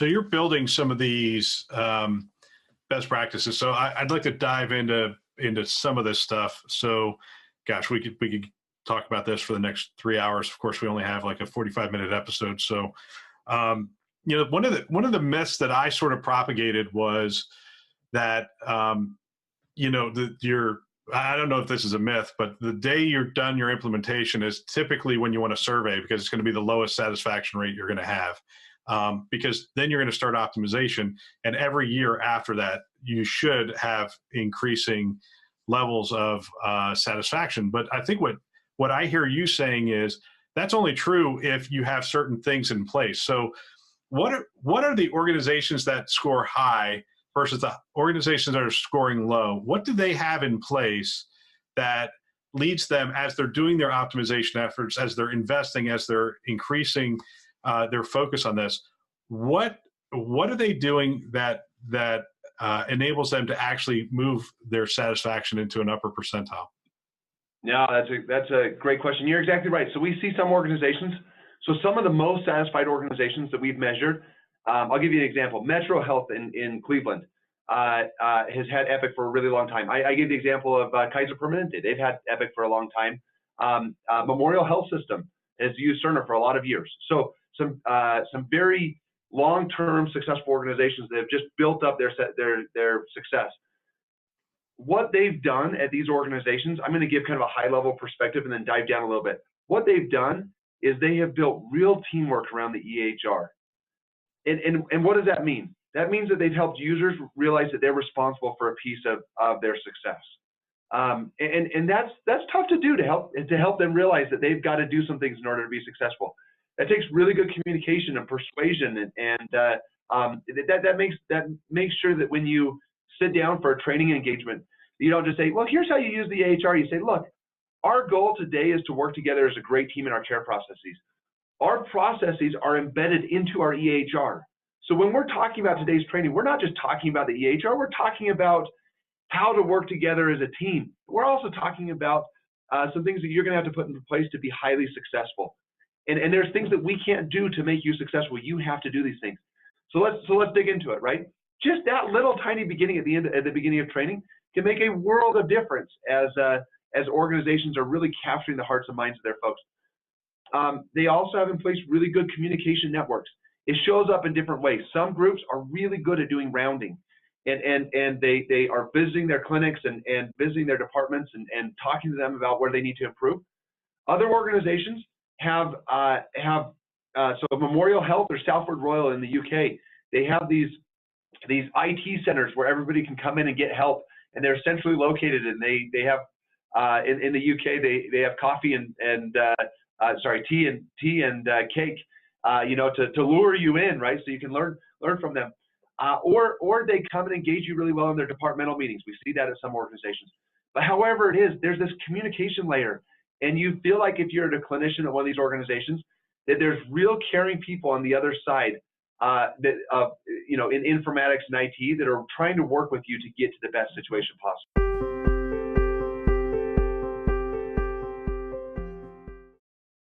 So you're building some of these best practices. So I'd like to dive into some of this stuff. So, gosh, we could talk about this for the next 3 hours. Of course, we only have like a 45-minute episode. So, one of the myths that I sort of propagated was that I don't know if this is a myth, but the day you're done your implementation is typically when you want to survey, because it's going to be the lowest satisfaction rate you're going to have. Because then you're going to start optimization, and every year after that, you should have increasing levels of satisfaction. But I think what I hear you saying is that's only true if you have certain things in place. So what are the organizations that score high versus the organizations that are scoring low? What do they have in place that leads them, as they're doing their optimization efforts, as they're investing, as they're increasing their focus on this? What are they doing that enables them to actually move their satisfaction into an upper percentile? Yeah, that's a great question. You're exactly right. So we see some organizations. So some of the most satisfied organizations that we've measured, I'll give you an example. Metro Health in Cleveland has had Epic for a really long time. I gave the example of Kaiser Permanente. They've had Epic for a long time. Memorial Health System has used Cerner for a lot of years. So some very long-term successful organizations that have just built up their success. What they've done at these organizations, I'm going to give kind of a high-level perspective and then dive down a little bit. What they've done is they have built real teamwork around the EHR. And what does that mean? That means that they've helped users realize that they're responsible for a piece of their success. And that's tough to do, to help them realize that they've got to do some things in order to be successful. That takes really good communication and persuasion, and that makes sure that when you sit down for a training engagement, you don't just say, well, here's how you use the EHR. You say, look, our goal today is to work together as a great team in our care processes. Our processes are embedded into our EHR. So when we're talking about today's training, we're not just talking about the EHR, we're talking about how to work together as a team. We're also talking about some things that you're going to have to put into place to be highly successful. And there's things that we can't do to make you successful. You have to do these things. So let's dig into it, right? Just that little tiny beginning at the beginning of training can make a world of difference as organizations are really capturing the hearts and minds of their folks. They also have in place really good communication networks. It shows up in different ways. Some groups are really good at doing rounding, and they are visiting their clinics and visiting their departments and talking to them about where they need to improve. Other organizations have so Memorial Health or Salford Royal in the UK, they have these IT centers where everybody can come in and get help, and they're centrally located, and they have in the UK they have coffee and tea and cake, to lure you in, right? So you can learn from them, or they come and engage you really well in their departmental meetings. We see that at some organizations. But however it is, there's this communication layer, and you feel like if you're a clinician at one of these organizations, that there's real caring people on the other side in informatics and IT that are trying to work with you to get to the best situation possible.